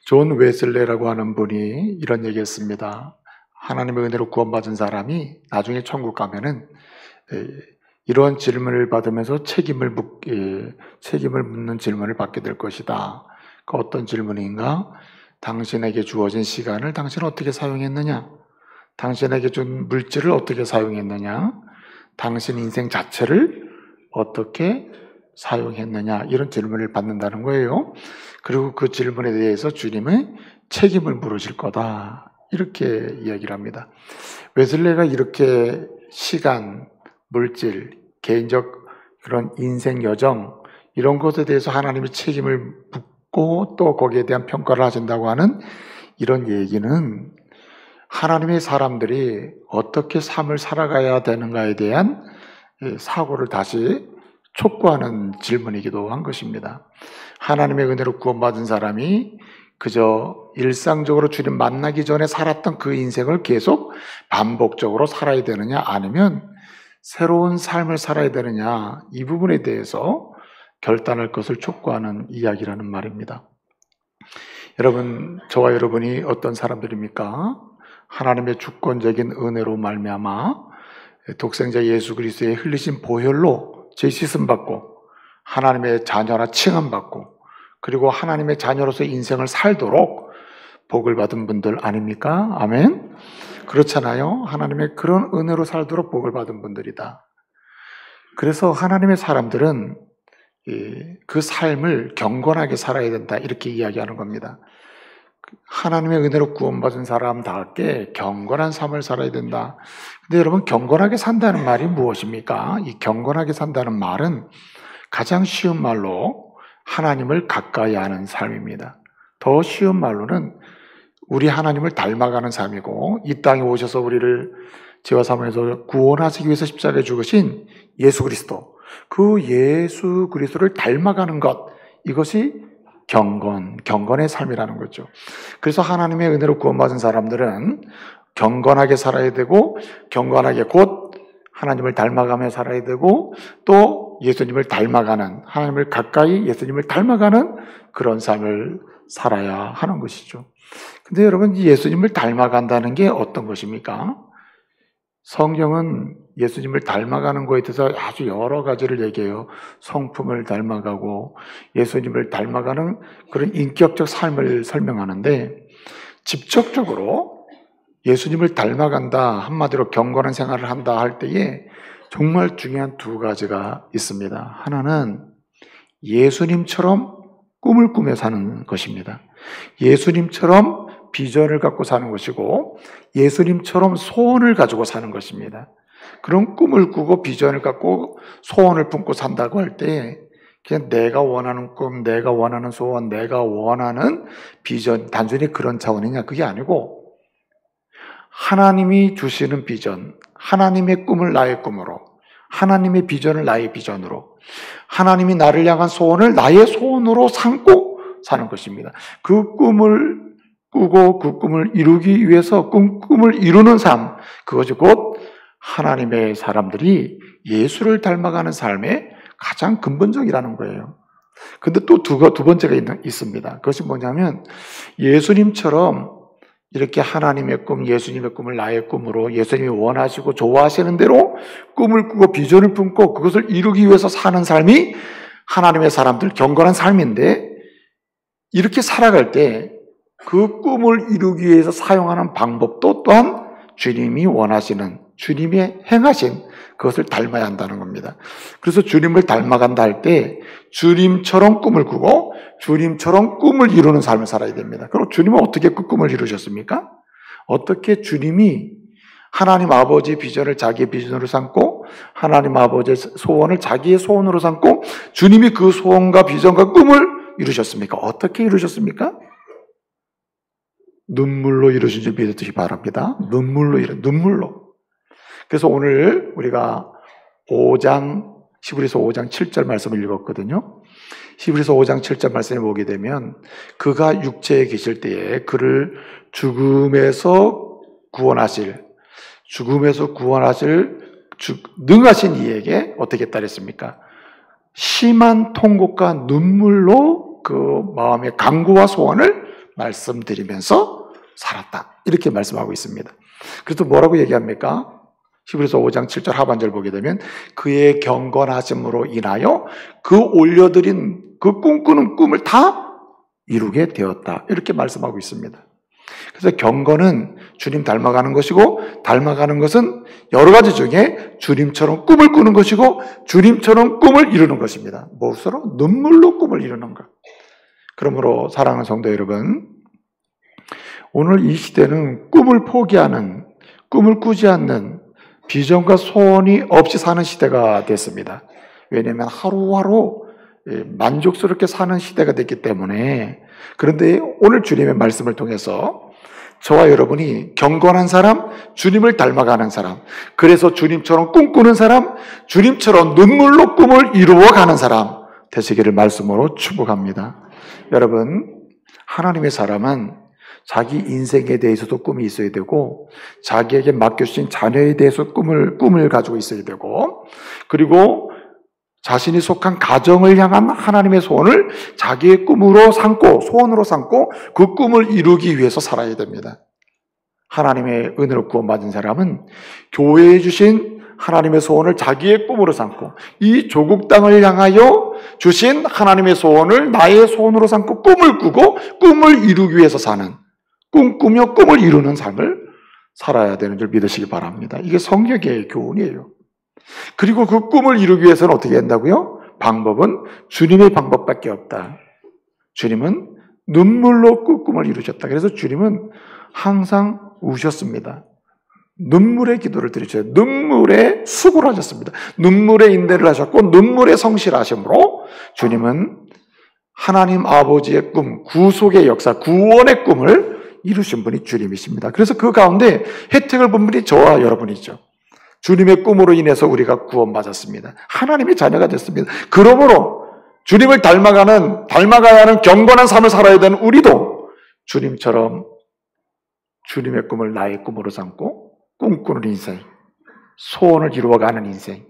존 웨슬레라고 하는 분이 이런 얘기했습니다. 하나님의 은혜로 구원받은 사람이 나중에 천국 가면은 이런 질문을 받으면서 책임을 묻는 질문을 받게 될 것이다. 그 어떤 질문인가? 당신에게 주어진 시간을 당신은 어떻게 사용했느냐? 당신에게 준 물질을 어떻게 사용했느냐? 당신 인생 자체를 어떻게 사용했느냐? 이런 질문을 받는다는 거예요. 그리고 그 질문에 대해서 주님의 책임을 물으실 거다. 이렇게 이야기를 합니다. 웨슬레가 이렇게 시간, 물질, 개인적 그런 인생 여정 이런 것에 대해서 하나님의 책임을 묻고 또 거기에 대한 평가를 하신다고 하는 이런 얘기는 하나님의 사람들이 어떻게 삶을 살아가야 되는가에 대한 사고를 다시 촉구하는 질문이기도 한 것입니다. 하나님의 은혜로 구원받은 사람이 그저 일상적으로 주님 만나기 전에 살았던 그 인생을 계속 반복적으로 살아야 되느냐, 아니면 새로운 삶을 살아야 되느냐, 이 부분에 대해서 결단할 것을 촉구하는 이야기라는 말입니다. 여러분, 저와 여러분이 어떤 사람들입니까? 하나님의 주권적인 은혜로 말미암아 독생자 예수 그리스도의 흘리신 보혈로 죄 씻음 받고 하나님의 자녀라 칭함 받고 그리고 하나님의 자녀로서 인생을 살도록 복을 받은 분들 아닙니까? 아멘. 그렇잖아요. 하나님의 그런 은혜로 살도록 복을 받은 분들이다. 그래서 하나님의 사람들은 그 삶을 경건하게 살아야 된다, 이렇게 이야기하는 겁니다. 하나님의 은혜로 구원받은 사람답게 경건한 삶을 살아야 된다. 근데 여러분, 경건하게 산다는 말이 무엇입니까? 이 경건하게 산다는 말은 가장 쉬운 말로 하나님을 가까이 하는 삶입니다. 더 쉬운 말로는 우리 하나님을 닮아가는 삶이고, 이 땅에 오셔서 우리를 죄와 사망에서 구원하시기 위해서 십자가에 죽으신 예수 그리스도, 그 예수 그리스도를 닮아가는 것, 이것이 경건의 삶이라는 거죠. 그래서 하나님의 은혜로 구원받은 사람들은 경건하게 살아야 되고, 경건하게 곧 하나님을 닮아가며 살아야 되고, 또 예수님을 닮아가는, 하나님을 가까이 예수님을 닮아가는 그런 삶을 살아야 하는 것이죠. 근데 여러분, 이 예수님을 닮아간다는 게 어떤 것입니까? 성경은 예수님을 닮아가는 것에 대해서 아주 여러 가지를 얘기해요. 성품을 닮아가고 예수님을 닮아가는 그런 인격적 삶을 설명하는데, 직접적으로 예수님을 닮아간다, 한마디로 경건한 생활을 한다 할 때에 정말 중요한 두 가지가 있습니다. 하나는 예수님처럼 꿈을 꾸며 사는 것입니다. 예수님처럼 비전을 갖고 사는 것이고, 예수님처럼 소원을 가지고 사는 것입니다. 그런 꿈을 꾸고 비전을 갖고 소원을 품고 산다고 할 때 그냥 내가 원하는 꿈, 내가 원하는 소원, 내가 원하는 비전, 단순히 그런 차원이냐, 그게 아니고 하나님이 주시는 비전, 하나님의 꿈을 나의 꿈으로, 하나님의 비전을 나의 비전으로, 하나님이 나를 향한 소원을 나의 소원으로 삼고 사는 것입니다. 그 꿈을 꾸고 그 꿈을 이루기 위해서 꿈을 이루는 삶, 그것이 곧 하나님의 사람들이 예수를 닮아가는 삶의 가장 근본적이라는 거예요. 근데 또 두 번째가 있습니다. 그것이 뭐냐면, 예수님처럼 이렇게 하나님의 꿈, 예수님의 꿈을 나의 꿈으로, 예수님이 원하시고 좋아하시는 대로 꿈을 꾸고 비전을 품고 그것을 이루기 위해서 사는 삶이 하나님의 사람들 경건한 삶인데, 이렇게 살아갈 때 그 꿈을 이루기 위해서 사용하는 방법도 또한 주님이 원하시는, 주님이 행하신 그것을 닮아야 한다는 겁니다. 그래서 주님을 닮아간다 할 때 주님처럼 꿈을 꾸고 주님처럼 꿈을 이루는 삶을 살아야 됩니다. 그리고 주님은 어떻게 그 꿈을 이루셨습니까? 어떻게 주님이 하나님 아버지의 비전을 자기의 비전으로 삼고 하나님 아버지의 소원을 자기의 소원으로 삼고 주님이 그 소원과 비전과 꿈을 이루셨습니까? 어떻게 이루셨습니까? 눈물로 이루신 줄 믿으시기 바랍니다. 눈물로. 그래서 오늘 우리가 히브리서 5장 7절 말씀을 읽었거든요. 히브리서 5장 7절 말씀에 보게 되면, 그가 육체에 계실 때에 그를 죽음에서 구원하실 능하신 이에게 어떻게 했다랬습니까? 심한 통곡과 눈물로 그 마음의 간구와 소원을 말씀드리면서 살았다. 이렇게 말씀하고 있습니다. 그래서 뭐라고 얘기합니까? 히브리서 5장 7절 하반절 보게 되면 그의 경건하심으로 인하여 그 올려드린 그 꿈꾸는 꿈을 다 이루게 되었다. 이렇게 말씀하고 있습니다. 그래서 경건은 주님 닮아가는 것이고, 닮아가는 것은 여러 가지 중에 주님처럼 꿈을 꾸는 것이고, 주님처럼 꿈을 이루는 것입니다. 무엇으로? 눈물로 꿈을 이루는 것. 그러므로 사랑하는 성도 여러분, 오늘 이 시대는 꿈을 포기하는, 꿈을 꾸지 않는, 비전과 소원이 없이 사는 시대가 됐습니다. 왜냐하면 하루하루 만족스럽게 사는 시대가 됐기 때문에. 그런데 오늘 주님의 말씀을 통해서 저와 여러분이 경건한 사람, 주님을 닮아가는 사람, 그래서 주님처럼 꿈꾸는 사람, 주님처럼 눈물로 꿈을 이루어가는 사람 되시기를 말씀으로 축복합니다. 여러분, 하나님의 사람은 자기 인생에 대해서도 꿈이 있어야 되고, 자기에게 맡겨주신 자녀에 대해서 꿈을 가지고 있어야 되고, 그리고 자신이 속한 가정을 향한 하나님의 소원을 자기의 꿈으로 삼고, 소원으로 삼고, 그 꿈을 이루기 위해서 살아야 됩니다. 하나님의 은혜로 구원받은 사람은 교회에 주신 하나님의 소원을 자기의 꿈으로 삼고, 이 조국 땅을 향하여 주신 하나님의 소원을 나의 소원으로 삼고 꿈을 꾸고 꿈을 이루기 위해서 사는, 꿈꾸며 꿈을 이루는 삶을 살아야 되는 줄 믿으시기 바랍니다. 이게 성경의 교훈이에요. 그리고 그 꿈을 이루기 위해서는 어떻게 한다고요? 방법은 주님의 방법밖에 없다. 주님은 눈물로 그 꿈을 이루셨다. 그래서 주님은 항상 우셨습니다. 눈물의 기도를 드리셨어요. 눈물의 수고를 하셨습니다. 눈물의 인내를 하셨고 눈물의 성실하심으로 주님은 하나님 아버지의 꿈, 구속의 역사, 구원의 꿈을 이루신 분이 주님이십니다. 그래서 그 가운데 혜택을 본 분이 저와 여러분이죠. 주님의 꿈으로 인해서 우리가 구원받았습니다. 하나님의 자녀가 됐습니다. 그러므로 주님을 닮아가야 하는 경건한 삶을 살아야 되는 우리도 주님처럼 주님의 꿈을 나의 꿈으로 삼고 꿈꾸는 인생, 소원을 이루어가는 인생,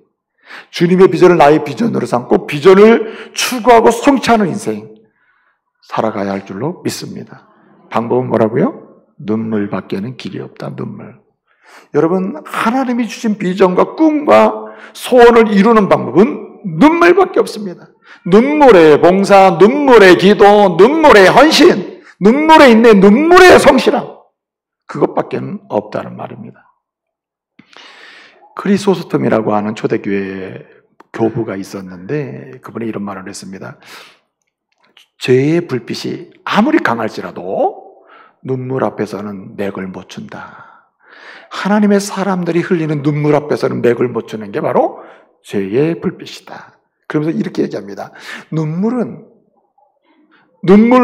주님의 비전을 나의 비전으로 삼고 비전을 추구하고 성취하는 인생 살아가야 할 줄로 믿습니다. 방법은 뭐라고요? 눈물밖에는 길이 없다. 눈물. 여러분, 하나님이 주신 비전과 꿈과 소원을 이루는 방법은 눈물밖에 없습니다. 눈물의 봉사, 눈물의 기도, 눈물의 헌신, 눈물의 인내, 눈물의 성실함, 그것밖에는 없다는 말입니다. 크리소스톰이라고 하는 초대교회 교부가 있었는데 그분이 이런 말을 했습니다. 죄의 불빛이 아무리 강할지라도 눈물 앞에서는 맥을 못 춘다. 하나님의 사람들이 흘리는 눈물 앞에서는 맥을 못 추는 게 바로 죄의 불빛이다. 그러면서 이렇게 얘기합니다. 눈물로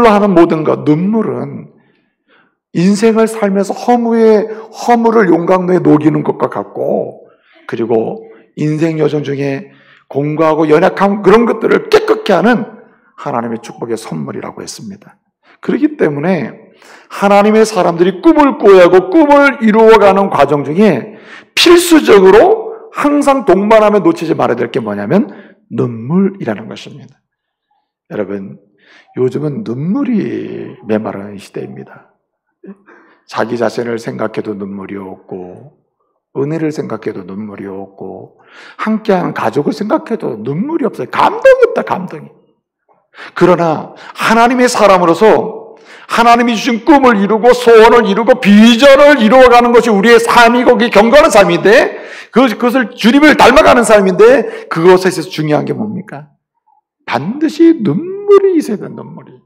하는 모든 것, 눈물은 인생을 살면서 허물을 용광로에 녹이는 것과 같고, 그리고 인생 여정 중에 공고하고 연약한 그런 것들을 깨끗게 하는 하나님의 축복의 선물이라고 했습니다. 그렇기 때문에 하나님의 사람들이 꿈을 꿔야 하고 꿈을 이루어가는 과정 중에 필수적으로 항상 동반하며 놓치지 말아야 될 게 뭐냐면 눈물이라는 것입니다. 여러분, 요즘은 눈물이 메마른 시대입니다. 자기 자신을 생각해도 눈물이 없고, 은혜를 생각해도 눈물이 없고, 함께하는 가족을 생각해도 눈물이 없어요. 감동이 없다, 감동이. 그러나 하나님의 사람으로서 하나님이 주신 꿈을 이루고 소원을 이루고 비전을 이루어가는 것이 우리의 삶이고 그게 경건한 삶인데, 그것을 주님을 닮아가는 삶인데, 그것에 있어서 중요한 게 뭡니까? 반드시 눈물이 있어야 된다. 눈물이.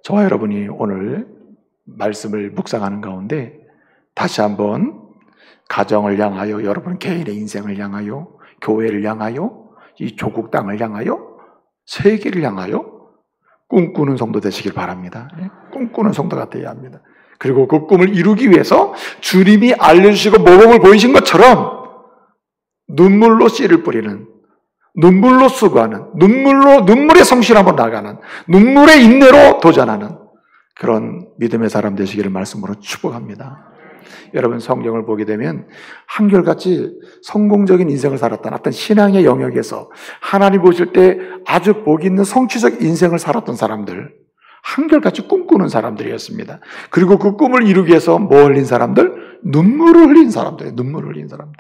저와 여러분이 오늘 말씀을 묵상하는 가운데 다시 한번 가정을 향하여, 여러분 개인의 인생을 향하여, 교회를 향하여, 이 조국 땅을 향하여, 세계를 향하여 꿈꾸는 성도 되시길 바랍니다. 꿈꾸는 성도가 되어야 합니다. 그리고 그 꿈을 이루기 위해서 주님이 알려주시고 모범을 보이신 것처럼 눈물로 씨를 뿌리는, 눈물로 수고하는, 눈물의 성실함으로 나가는, 눈물의 인내로 도전하는 그런 믿음의 사람 되시기를 말씀으로 축복합니다. 여러분, 성경을 보게 되면 한결같이 성공적인 인생을 살았던 어떤 신앙의 영역에서 하나님 보실 때 아주 복 있는 성취적 인생을 살았던 사람들, 한결같이 꿈꾸는 사람들이었습니다. 그리고 그 꿈을 이루기 위해서 뭐 흘린 사람들? 눈물을 흘린 사람들, 눈물을 흘린 사람들.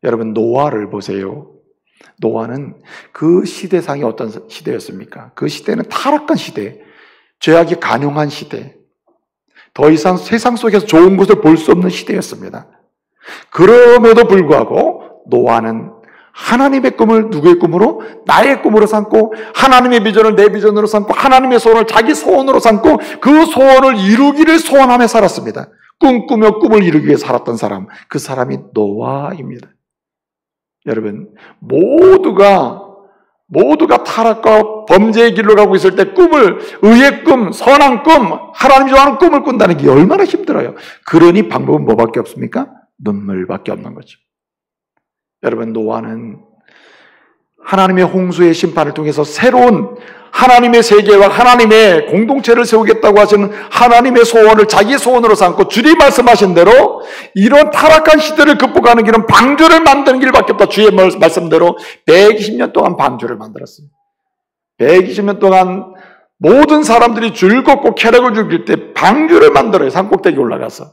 여러분, 노아를 보세요. 노아는 그 시대상이 어떤 시대였습니까? 그 시대는 타락한 시대, 죄악이 간용한 시대, 더 이상 세상 속에서 좋은 것을 볼 수 없는 시대였습니다. 그럼에도 불구하고 노아는 하나님의 꿈을 누구의 꿈으로? 나의 꿈으로 삼고, 하나님의 비전을 내 비전으로 삼고, 하나님의 소원을 자기 소원으로 삼고, 그 소원을 이루기를 소원하며 살았습니다. 꿈꾸며 꿈을 이루기 위해 살았던 사람, 그 사람이 노아입니다. 여러분, 모두가 타락과 범죄의 길로 가고 있을 때 의의 꿈, 선한 꿈, 하나님이 좋아하는 꿈을 꾼다는 게 얼마나 힘들어요. 그러니 방법은 뭐밖에 없습니까? 눈물밖에 없는 거죠. 여러분, 노아는 하나님의 홍수의 심판을 통해서 새로운 하나님의 세계와 하나님의 공동체를 세우겠다고 하시는 하나님의 소원을 자기 소원으로 삼고, 주님 말씀하신 대로 이런 타락한 시대를 극복하는 길은 방주를 만드는 길밖에 없다. 주의 말씀대로 120년 동안 방주를 만들었습니다. 120년 동안 모든 사람들이 즐겁고 쾌락을 즐길 때 방주를 만들어요. 산꼭대기 올라가서.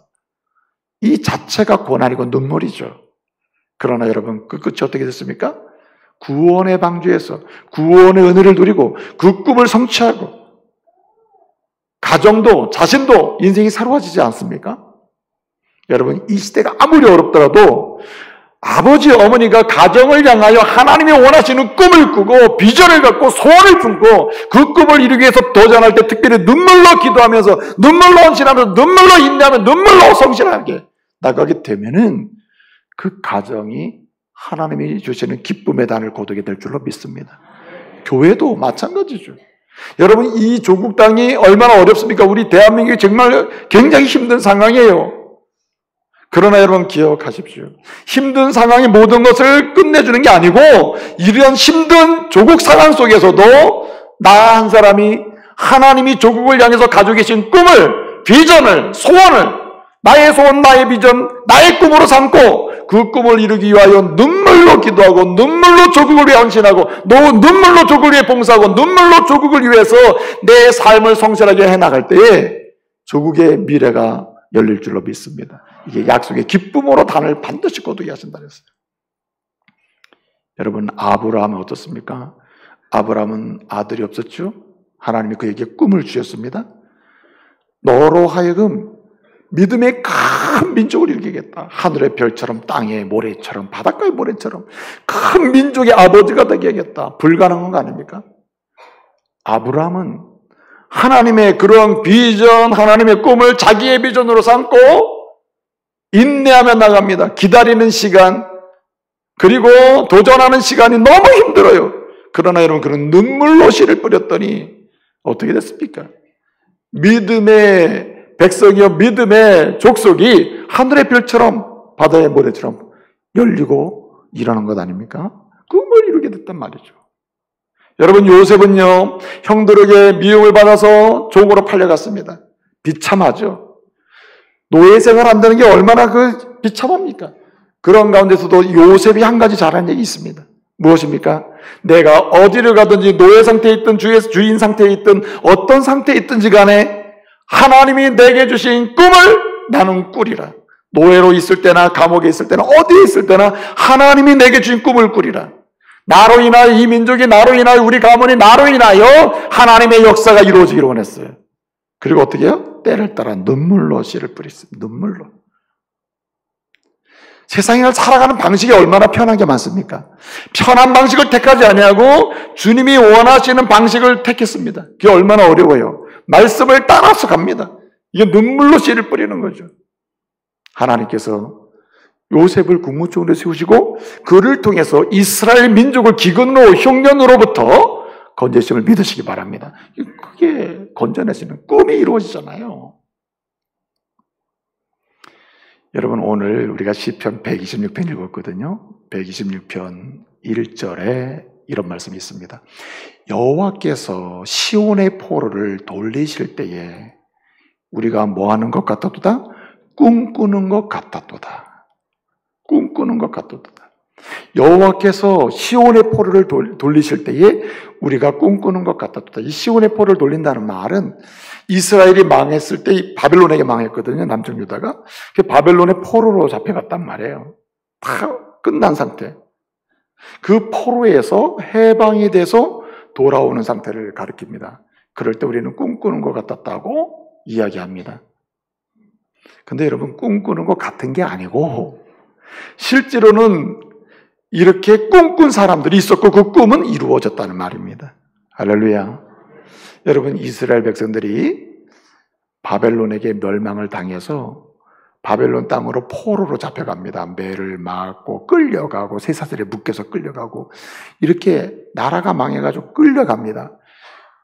이 자체가 고난이고 눈물이죠. 그러나 여러분, 그 끝이 어떻게 됐습니까? 구원의 방주에서 구원의 은혜를 누리고 그 꿈을 성취하고, 가정도 자신도 인생이 새로워지지 않습니까? 여러분, 이 시대가 아무리 어렵더라도 아버지 어머니가 가정을 향하여 하나님이 원하시는 꿈을 꾸고 비전을 갖고 소원을 품고 그 꿈을 이루기 위해서 도전할 때 특별히 눈물로 기도하면서, 눈물로 헌신하면서, 눈물로 인내하며, 눈물로 성실하게 나가게 되면은 그 가정이 하나님이 주시는 기쁨의 단을 거두게 될 줄로 믿습니다. 교회도 마찬가지죠. 여러분, 이 조국 땅이 얼마나 어렵습니까? 우리 대한민국이 정말 굉장히 힘든 상황이에요. 그러나 여러분, 기억하십시오. 힘든 상황이 모든 것을 끝내주는 게 아니고, 이런 힘든 조국 상황 속에서도 나 한 사람이 하나님이 조국을 향해서 가지고 계신 꿈을, 비전을, 소원을, 나의 소원, 나의 비전, 나의 꿈으로 삼고 그 꿈을 이루기 위하여 눈물로 기도하고, 눈물로 조국을 위해 헌신하고, 눈물로 조국을 위해 봉사하고, 눈물로 조국을 위해서 내 삶을 성실하게 해나갈 때에 조국의 미래가 열릴 줄로 믿습니다. 이게 약속의 기쁨으로 단을 반드시 거두게 하신다 그랬어요. 여러분, 아브라함은 어떻습니까? 아브라함은 아들이 없었죠? 하나님이 그에게 꿈을 주셨습니다. 너로 하여금 믿음의 큰 민족을 일으키겠다. 하늘의 별처럼, 땅의 모래처럼, 바닷가의 모래처럼 큰 민족의 아버지가 되게 하겠다. 불가능한 거 아닙니까? 아브라함은 하나님의 그런 비전, 하나님의 꿈을 자기의 비전으로 삼고 인내하며 나갑니다. 기다리는 시간, 그리고 도전하는 시간이 너무 힘들어요. 그러나 여러분, 그런 눈물로 씨를 뿌렸더니 어떻게 됐습니까? 믿음의 백성이요, 믿음의 족속이 하늘의 별처럼, 바다의 모래처럼 열리고 일어난 것 아닙니까? 꿈을 이루게 됐단 말이죠. 여러분, 요셉은요, 형들에게 미움을 받아서 종으로 팔려갔습니다. 비참하죠. 노예 생활한다는 게 얼마나 비참합니까? 그런 가운데서도 요셉이 한 가지 잘한 얘기 있습니다. 무엇입니까? 내가 어디를 가든지 노예 상태에 있든 주인 상태에 있든 어떤 상태에 있든지 간에 하나님이 내게 주신 꿈을 나는 꾸리라. 노예로 있을 때나 감옥에 있을 때나 어디에 있을 때나 하나님이 내게 주신 꿈을 꾸리라. 나로 인하여 이 민족이, 나로 인하여 우리 가문이, 나로 인하여 하나님의 역사가 이루어지기를 원했어요. 그리고 어떻게 해요? 때를 따라 눈물로 씨를 뿌렸습니다. 눈물로. 세상을 살아가는 방식이 얼마나 편한 게 많습니까? 편한 방식을 택하지 아니하고 주님이 원하시는 방식을 택했습니다. 그게 얼마나 어려워요. 말씀을 따라서 갑니다. 이게 눈물로 씨를 뿌리는 거죠. 하나님께서 요셉을 국무총리로 세우시고 그를 통해서 이스라엘 민족을 기근으로, 흉년으로부터 건져심을 믿으시기 바랍니다. 그게 건져내시는 꿈이 이루어지잖아요. 여러분, 오늘 우리가 시편 126편 읽었거든요. 126편 1절에 이런 말씀이 있습니다. 여호와께서 시온의 포로를 돌리실 때에 우리가 뭐 하는 것 같았도다? 꿈꾸는 것 같았도다. 꿈꾸는 것 같았도다. 여호와께서 시온의 포로를 돌리실 때에 우리가 꿈꾸는 것 같았다. 이 시온의 포로를 돌린다는 말은 이스라엘이 망했을 때 바벨론에게 망했거든요. 남쪽 유다가. 바벨론의 포로로 잡혀갔단 말이에요. 다 끝난 상태. 그 포로에서 해방이 돼서 돌아오는 상태를 가리킵니다. 그럴 때 우리는 꿈꾸는 것 같았다고 이야기합니다. 근데 여러분, 꿈꾸는 것 같은 게 아니고 실제로는 이렇게 꿈꾼 사람들이 있었고 그 꿈은 이루어졌다는 말입니다. 할렐루야. 여러분, 이스라엘 백성들이 바벨론에게 멸망을 당해서 바벨론 땅으로 포로로 잡혀갑니다. 매를 맞고 끌려가고 쇠사슬에 묶여서 끌려가고 이렇게 나라가 망해가지고 끌려갑니다.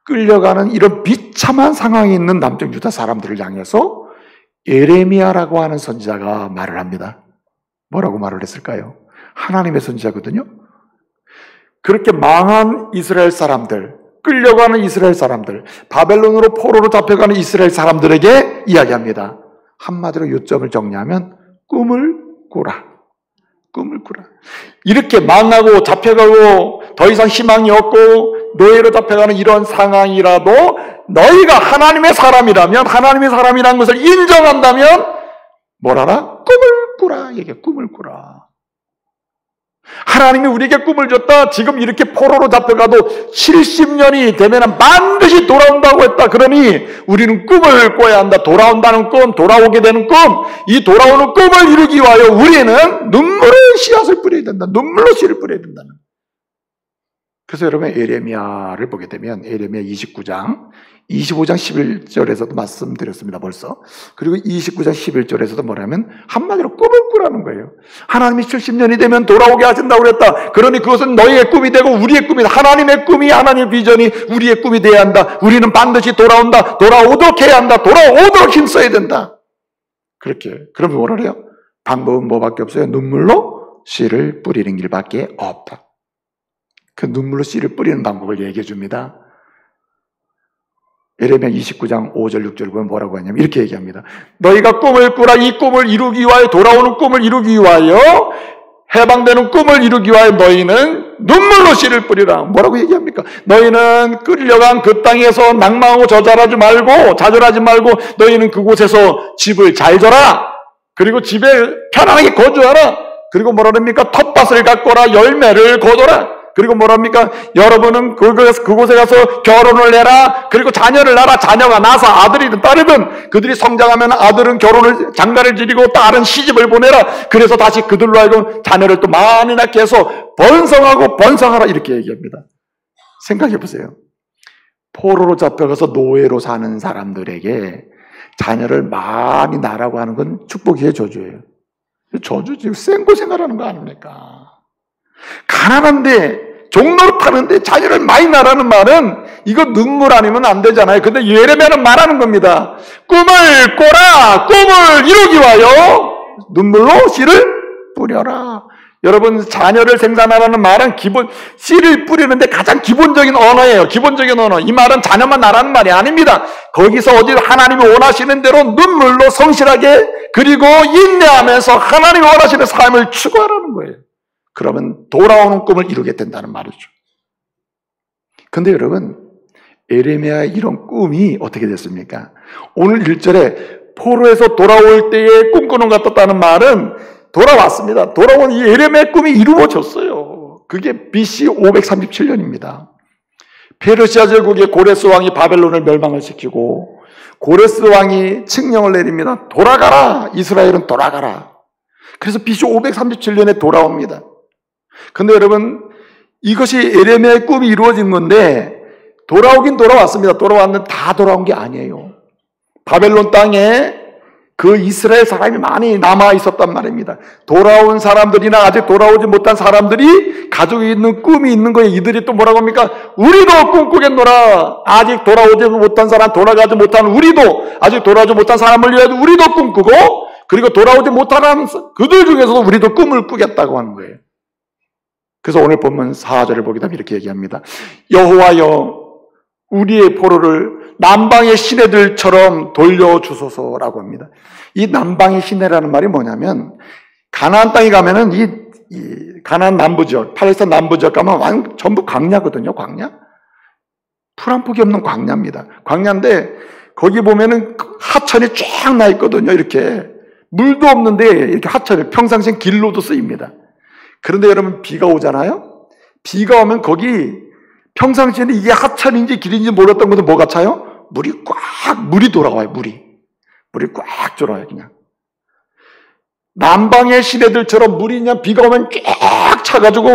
끌려가는 이런 비참한 상황에 있는 남쪽 유다 사람들을 향해서 예레미야라고 하는 선지자가 말을 합니다. 뭐라고 말을 했을까요? 하나님의 선지자거든요. 그렇게 망한 이스라엘 사람들, 끌려가는 이스라엘 사람들, 바벨론으로 포로로 잡혀가는 이스라엘 사람들에게 이야기합니다. 한마디로 요점을 정리하면 꿈을 꾸라. 꿈을 꾸라. 이렇게 망하고 잡혀가고 더 이상 희망이 없고 노예로 잡혀가는 이런 상황이라도 너희가 하나님의 사람이라면, 하나님의 사람이라는 것을 인정한다면 뭐라라? 꿈을 꾸라. 이게 꿈을 꾸라. 하나님이 우리에게 꿈을 줬다. 지금 이렇게 포로로 잡혀가도 70년이 되면 반드시 돌아온다고 했다. 그러니 우리는 꿈을 꿔야 한다. 돌아온다는 꿈, 돌아오게 되는 꿈, 이 돌아오는 꿈을 이루기 위하여 우리는 눈물의 씨앗을 뿌려야 된다. 눈물로 씨를 뿌려야 된다는. 그래서 여러분, 예레미야를 보게 되면 예레미야 29장 25장 11절에서도 말씀드렸습니다, 벌써. 그리고 29장 11절에서도 뭐냐면 한마디로 꿈을 꾸라는 거예요. 하나님이 70년이 되면 돌아오게 하신다고 그랬다. 그러니 그것은 너희의 꿈이 되고 우리의 꿈이다. 하나님의 꿈이, 하나님의 비전이 우리의 꿈이 되어야 한다. 우리는 반드시 돌아온다. 돌아오도록 해야 한다. 돌아오도록 힘써야 된다. 그렇게. 그러면 뭐라 그래요? 방법은 뭐밖에 없어요? 눈물로 씨를 뿌리는 길밖에 없다. 그 눈물로 씨를 뿌리는 방법을 얘기해 줍니다. 예레미야 29장 5절 6절 보면 뭐라고 하냐면 이렇게 얘기합니다. 너희가 꿈을 꾸라. 이 꿈을 이루기 위하여, 돌아오는 꿈을 이루기 위하여, 해방되는 꿈을 이루기 위하여 너희는 눈물로 씨를 뿌리라. 뭐라고 얘기합니까? 너희는 끌려간 그 땅에서 낭망하고 좌절하지 말고 너희는 그곳에서 집을 잘 져라. 그리고 집에 편안하게 거주하라. 그리고 뭐라 합니까? 텃밭을 가꿔라. 열매를 거둬라. 그리고 뭐랍니까? 여러분은 그곳에 가서 결혼을 해라. 그리고 자녀를 낳아라. 자녀가 나서 아들이든 딸이든 그들이 성장하면 아들은 장가를 지리고 딸은 시집을 보내라. 그래서 다시 그들로 하여금 자녀를 또 많이 낳게 해서 번성하라. 이렇게 얘기합니다. 생각해 보세요. 포로로 잡혀가서 노예로 사는 사람들에게 자녀를 많이 낳으라고 하는 건 축복이에요, 저주예요? 저주지. 생고생활하는 거 아닙니까? 가난한데 종노릇하는데 자녀를 많이 낳으라는 말은 이거 눈물 아니면 안 되잖아요. 근데 예레미야는 말하는 겁니다. 꿈을 꿔라. 꿈을 이루기 위하여 눈물로 씨를 뿌려라. 여러분, 자녀를 생산하라는 말은 씨를 뿌리는데 가장 기본적인 언어예요. 기본적인 언어. 이 말은 자녀만 낳으라는 말이 아닙니다. 거기서 어디 하나님이 원하시는 대로 눈물로 성실하게 그리고 인내하면서 하나님이 원하시는 삶을 추구하라는 거예요. 그러면 돌아오는 꿈을 이루게 된다는 말이죠. 근데 여러분, 예레미야의 이런 꿈이 어떻게 됐습니까? 오늘 1절에 포로에서 돌아올 때에 꿈꾸는 것 같았다는 말은 돌아왔습니다. 돌아온 이 예레미야의 꿈이 이루어졌어요. 그게 BC 537년입니다. 페르시아 제국의 고레스 왕이 바벨론을 멸망을 시키고 고레스 왕이 칙령을 내립니다. 돌아가라. 이스라엘은 돌아가라. 그래서 BC 537년에 돌아옵니다. 근데 여러분, 이것이 예레미야의 꿈이 이루어진 건데 돌아오긴 돌아왔습니다. 돌아왔는데 다 돌아온 게 아니에요. 바벨론 땅에 그 이스라엘 사람이 많이 남아 있었단 말입니다. 돌아온 사람들이나 아직 돌아오지 못한 사람들이 가지고 있는 꿈이 있는 거예요. 이들이 또 뭐라고 합니까? 우리도 꿈꾸겠노라. 아직 돌아오지 못한 사람, 돌아가지 못한 우리도, 아직 돌아오지 못한 사람을 위하여 우리도 꿈꾸고, 그리고 돌아오지 못한 그들 중에서도 우리도 꿈을 꾸겠다고 하는 거예요. 그래서 오늘 본문 4절을 보게 되면 이렇게 얘기합니다. 여호와여, 우리의 포로를 남방의 시내들처럼 돌려주소서라고 합니다. 이 남방의 시내라는 말이 뭐냐면, 가나안 땅에 가면은 이 가나안 남부 지역, 팔레스타인 남부 지역 가면 전부 광야거든요. 광야. 풀 한 폭이 없는 광야입니다. 광야인데 거기 보면은 하천이 쫙 나 있거든요. 이렇게 물도 없는데 이렇게 하천을 평상시엔 길로도 쓰입니다. 그런데 여러분 비가 오잖아요. 비가 오면 거기 평상시에는 이게 하천인지 길인지 몰랐던 것도 뭐가 차요? 물이 돌아와요. 물이 꽉 돌아와요. 그냥 남방의 시내들처럼 물이 그냥 비가 오면 쫙 차가지고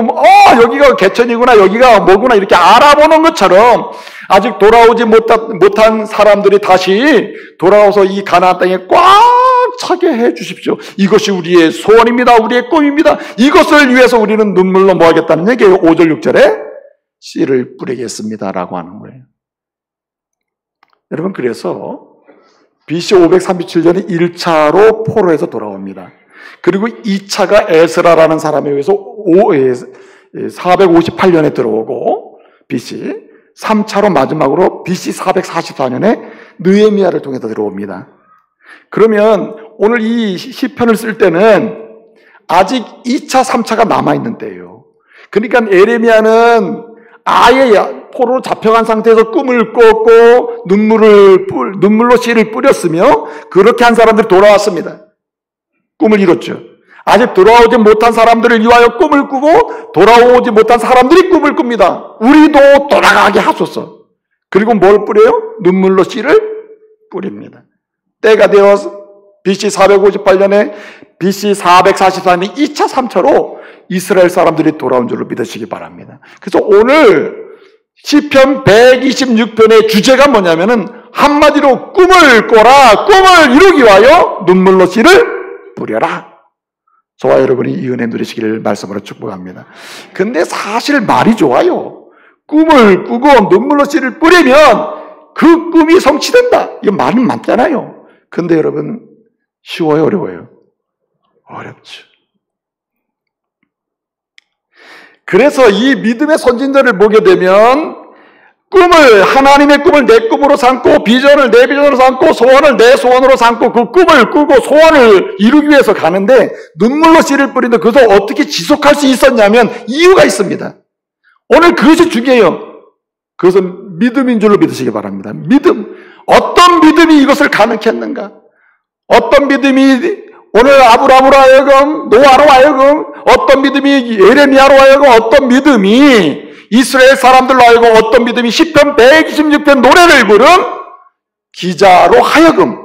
여기가 개천이구나, 여기가 뭐구나 이렇게 알아보는 것처럼 아직 돌아오지 못한 사람들이 다시 돌아와서 이 가나안 땅에 꽉 차게 해 주십시오. 이것이 우리의 소원입니다. 우리의 꿈입니다. 이것을 위해서 우리는 눈물로 뭐 하겠다는 얘기예요. 5절 6절에 씨를 뿌리겠습니다라고 하는 거예요. 여러분, 그래서 BC 537년에 1차로 포로에서 돌아옵니다. 그리고 2차가 에스라라는 사람에 의해서 458년에 들어오고 BC 3차로 마지막으로 BC 444년에 느헤미야를 통해서 들어옵니다. 그러면 오늘 이 시편을 쓸 때는 아직 2차, 3차가 남아있는 때예요. 그러니까 에레미야는 아예 포로로 잡혀간 상태에서 꿈을 꿨고 눈물로 씨를 뿌렸으며 그렇게 한 사람들이 돌아왔습니다. 꿈을 이뤘죠. 아직 돌아오지 못한 사람들을 위하여 꿈을 꾸고 돌아오지 못한 사람들이 꿈을 꿉니다. 우리도 돌아가게 하소서. 그리고 뭘 뿌려요? 눈물로 씨를 뿌립니다. 때가 되어서 BC 458년에 BC 444년에 2차, 3차로 이스라엘 사람들이 돌아온 줄로 믿으시기 바랍니다. 그래서 오늘 시편 126편의 주제가 뭐냐면은 한마디로 꿈을 꿔라, 꿈을 이루기 위하여 눈물로 씨를 뿌려라. 저와 여러분이 이 은혜 누리시기를 말씀으로 축복합니다. 근데 사실 말이 좋아요. 꿈을 꾸고 눈물로 씨를 뿌리면 그 꿈이 성취된다. 이거 말은 맞잖아요. 근데 여러분, 쉬워요, 어려워요? 어렵죠. 그래서 이 믿음의 선진들을 보게 되면 하나님의 꿈을 내 꿈으로 삼고 비전을 내 비전으로 삼고 소원을 내 소원으로 삼고 그 꿈을 꾸고 소원을 이루기 위해서 가는데 눈물로 씨를 뿌리는데 그것을 어떻게 지속할 수 있었냐면 이유가 있습니다. 오늘 그것이 중요해요. 그것은 믿음인 줄로 믿으시기 바랍니다. 믿음. 어떤 믿음이 이것을 가능케 했는가? 어떤 믿음이 오늘 아브라함으로 하여금, 노아로 하여금, 어떤 믿음이 예레미야로 하여금, 어떤 믿음이 이스라엘 사람들로 하여금, 어떤 믿음이 시편 126편 노래를 부른 기자로 하여금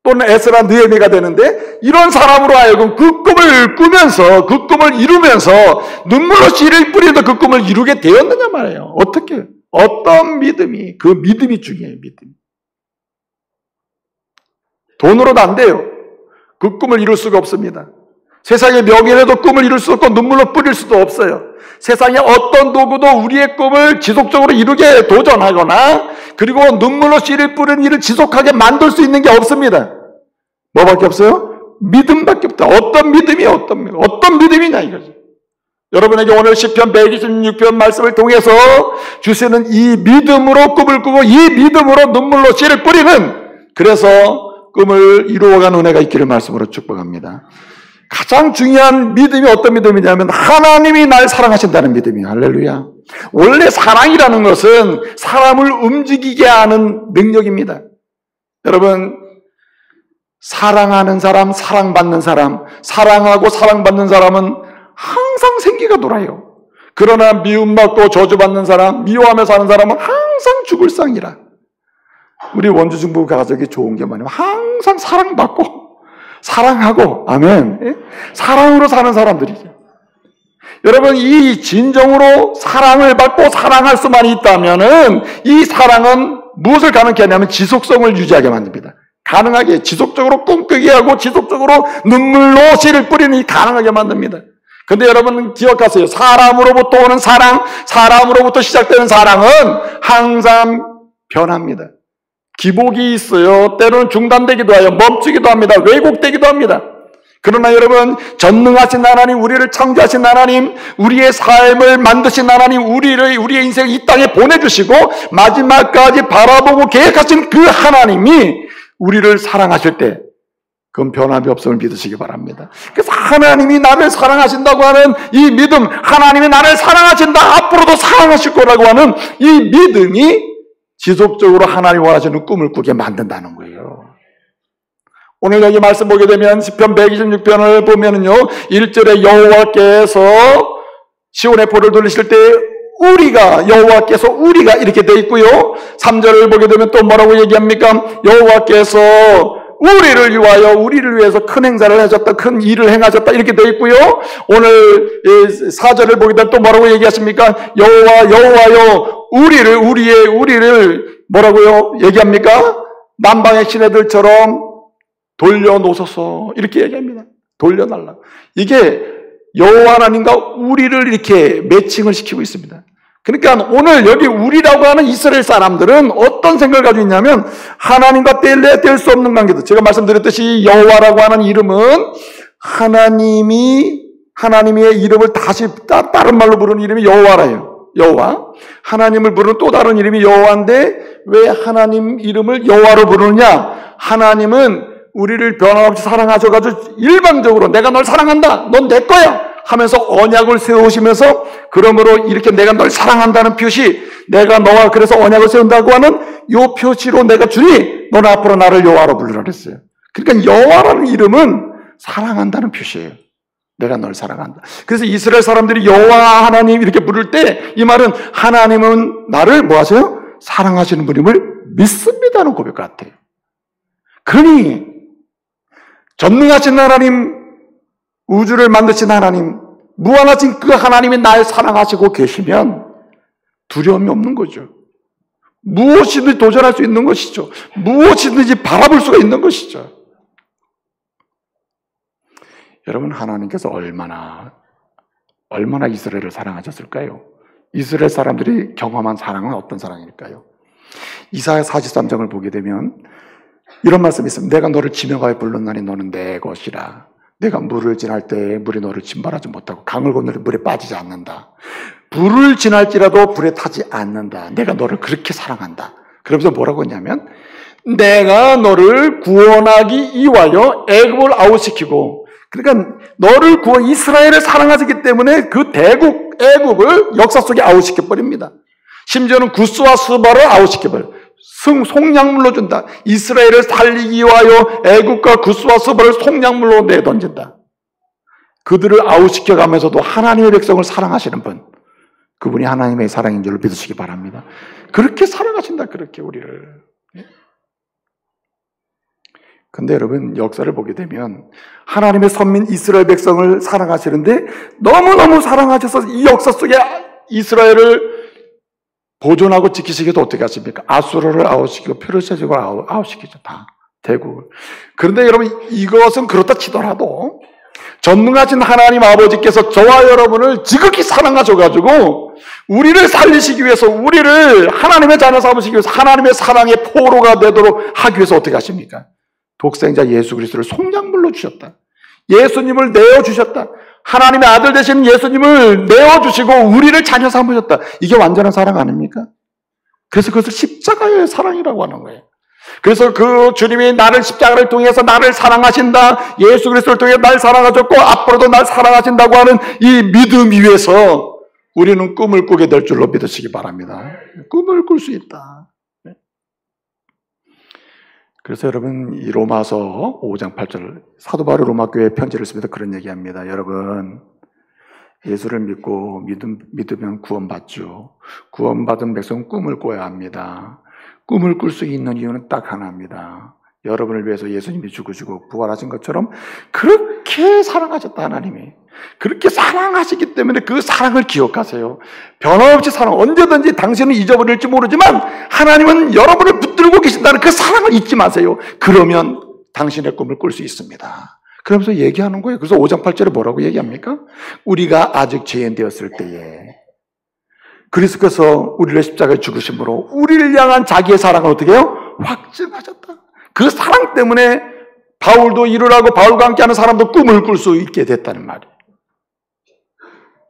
또는 에스라 느헤미야가 되는데 이런 사람으로 하여금 그 꿈을 꾸면서 그 꿈을 이루면서 눈물로 씨를 뿌리면서 그 꿈을 이루게 되었느냐 말이에요. 어떻게? 어떤 믿음이? 그 믿음이 중요해요. 믿음. 돈으로도 안 돼요. 그 꿈을 이룰 수가 없습니다. 세상의 명예로도 꿈을 이룰 수 없고 눈물로 뿌릴 수도 없어요. 세상의 어떤 도구도 우리의 꿈을 지속적으로 이루게 도전하거나 그리고 눈물로 씨를 뿌리는 일을 지속하게 만들 수 있는 게 없습니다. 뭐밖에 없어요? 믿음밖에 없다. 어떤 믿음이 어떤 믿음이냐 이거죠. 여러분에게 오늘 시편 126편 말씀을 통해서 주시는 이 믿음으로 꿈을 꾸고 이 믿음으로 눈물로 씨를 뿌리는 그래서 꿈을 이루어가는 은혜가 있기를 말씀으로 축복합니다. 가장 중요한 믿음이 어떤 믿음이냐면 하나님이 날 사랑하신다는 믿음이에요. 할렐루야. 원래 사랑이라는 것은 사람을 움직이게 하는 능력입니다. 여러분, 사랑하는 사람, 사랑받는 사람, 사랑하고 사랑받는 사람은 항상 생기가 돌아요. 그러나 미움받고 저주받는 사람, 미워하며 사는 사람은 항상 죽을 상이라. 우리 원주 중부 가족이 좋은 게 뭐냐면 항상 사랑받고 사랑하고 아멘 사랑으로 사는 사람들이죠. 여러분 이 진정으로 사랑을 받고 사랑할 수만 있다면은 이 사랑은 무엇을 가능케 하냐면 지속성을 유지하게 만듭니다. 가능하게 지속적으로 꿈꾸게 하고 지속적으로 눈물로 씨를 뿌리는 가능하게 만듭니다. 근데 여러분 기억하세요. 사람으로부터 오는 사랑, 사람으로부터 시작되는 사랑은 항상 변합니다. 기복이 있어요. 때로는 중단되기도 해요. 멈추기도 합니다. 왜곡되기도 합니다. 그러나 여러분 전능하신 하나님, 우리를 창조하신 하나님, 우리의 삶을 만드신 하나님, 우리의 인생을 이 땅에 보내주시고 마지막까지 바라보고 계획하신 그 하나님이 우리를 사랑하실 때 그건 변함이 없음을 믿으시기 바랍니다. 그래서 하나님이 나를 사랑하신다고 하는 이 믿음, 하나님이 나를 사랑하신다, 앞으로도 사랑하실 거라고 하는 이 믿음이 지속적으로 하나님이 원하시는 꿈을 꾸게 만든다는 거예요. 오늘 여기 말씀 보게 되면 시편 126편을 보면은요, 1절에 여호와께서 시온의 볼을 돌리실 때 여호와께서 우리가 이렇게 돼 있고요. 3절을 보게 되면 또 뭐라고 얘기합니까? 여호와께서 우리를 위해서 큰 행사를 하셨다, 큰 일을 행하셨다, 이렇게 돼 있고요. 오늘 4절을 보게 되면 또 뭐라고 얘기하십니까? 여호와여, 우리를 뭐라고요? 얘기합니까? 남방의 시내들처럼 돌려놓으소서, 이렇게 얘기합니다. 돌려달라. 이게 여호와 하나님과 우리를 이렇게 매칭을 시키고 있습니다. 그러니까 오늘 여기 우리라고 하는 이스라엘 사람들은 어떤 생각을 가지고 있냐면, 하나님과 뗄 수 없는 관계도, 제가 말씀드렸듯이 여호와라고 하는 이름은 하나님의 이름을 다시 다른 말로 부르는 이름이 여호와라요. 여호와. 하나님을 부르는 또 다른 이름이 여호와인데, 왜 하나님 이름을 여호와로 부르느냐? 하나님은 우리를 변함없이 사랑하셔가지고 일방적으로 내가 널 사랑한다, 넌 내 거야 하면서 언약을 세우시면서, 그러므로 이렇게 내가 널 사랑한다는 표시, 내가 너와 그래서 언약을 세운다고 하는 이 표시로 내가 주니 너는 앞으로 나를 여호와로 부르라 그랬어요. 그러니까 여호와라는 이름은 사랑한다는 표시예요. 내가 널 사랑한다. 그래서 이스라엘 사람들이 여호와 하나님 이렇게 부를 때 이 말은 하나님은 나를 뭐 하세요? 사랑하시는 분임을 믿습니다는 고백 같아요. 그러니 전능하신 하나님, 우주를 만드신 하나님, 무한하신 그 하나님이 날 사랑하시고 계시면 두려움이 없는 거죠. 무엇이든지 도전할 수 있는 것이죠. 무엇이든지 바라볼 수가 있는 것이죠. 여러분, 하나님께서 얼마나 이스라엘을 사랑하셨을까요? 이스라엘 사람들이 경험한 사랑은 어떤 사랑일까요? 이사야 43장을 보게 되면 이런 말씀이 있습니다. 내가 너를 지명하여 불렀나니 너는 내 것이라. 내가 물을 지날 때 물이 너를 침발하지 못하고 강을 건너려 물에 빠지지 않는다. 불을 지날지라도 불에 타지 않는다. 내가 너를 그렇게 사랑한다. 그러면서 뭐라고 했냐면, 내가 너를 구원하기 위하여 애굽을 아웃시키고, 그러니까 너를 이스라엘을 사랑하시기 때문에 그 대국 애굽을 역사 속에 아웃시켜버립니다. 심지어는 구스와 스바를 아웃시켜버려요. 송량물로 준다. 이스라엘을 살리기 위하여 애국과 구스와 스바를 송량물로 내던진다. 그들을 아웃시켜가면서도 하나님의 백성을 사랑하시는 분, 그분이 하나님의 사랑인 줄 믿으시기 바랍니다. 그렇게 사랑하신다, 그렇게 우리를. 근데 여러분, 역사를 보게 되면 하나님의 선민 이스라엘 백성을 사랑하시는데 너무너무 사랑하셔서 이 역사 속에 이스라엘을 보존하고 지키시기도 어떻게 하십니까? 아수르를 아웃시키고 페르시아족을 아웃시키죠. 다 대국을. 그런데 여러분, 이것은 그렇다 치더라도 전능하신 하나님 아버지께서 저와 여러분을 지극히 사랑하셔가지고 우리를 살리시기 위해서, 우리를 하나님의 자녀 삼으시기 위해서, 하나님의 사랑의 포로가 되도록 하기 위해서 어떻게 하십니까? 독생자 예수 그리스도를 송량물로 주셨다. 예수님을 내어주셨다. 하나님의 아들 되신 예수님을 내어주시고 우리를 자녀 삼으셨다. 이게 완전한 사랑 아닙니까? 그래서 그것을 십자가의 사랑이라고 하는 거예요. 그래서 그 주님이 나를 십자가를 통해서 나를 사랑하신다, 예수 그리스도를 통해 날 사랑하셨고 앞으로도 날 사랑하신다고 하는 이 믿음 위에서 우리는 꿈을 꾸게 될 줄로 믿으시기 바랍니다. 꿈을 꿀 수 있다. 그래서 여러분, 이 로마서 5장 8절, 사도 바울이 로마 교회에 편지를 씁니다. 그런 얘기합니다. 여러분, 예수를 믿고 믿으면 구원받죠. 구원받은 백성은 꿈을 꿔야 합니다. 꿈을 꿀 수 있는 이유는 딱 하나입니다. 여러분을 위해서 예수님이 죽으시고 부활하신 것처럼 그렇게 사랑하셨다, 하나님이. 그렇게 사랑하시기 때문에 그 사랑을 기억하세요. 변함없이 사랑, 언제든지 당신은 잊어버릴지 모르지만 하나님은 여러분을 붙들고 계신다는 그 사랑을 잊지 마세요. 그러면 당신의 꿈을 꿀 수 있습니다. 그러면서 얘기하는 거예요. 그래서 5장 8절에 뭐라고 얘기합니까? 우리가 아직 죄인 되었을 때에 그리스도께서 우리를 십자가에 죽으심으로 우리를 향한 자기의 사랑을 어떻게 해요? 확증하셨다. 그 사랑 때문에 바울도 일을 하고 바울과 함께하는 사람도 꿈을 꿀 수 있게 됐다는 말이에요.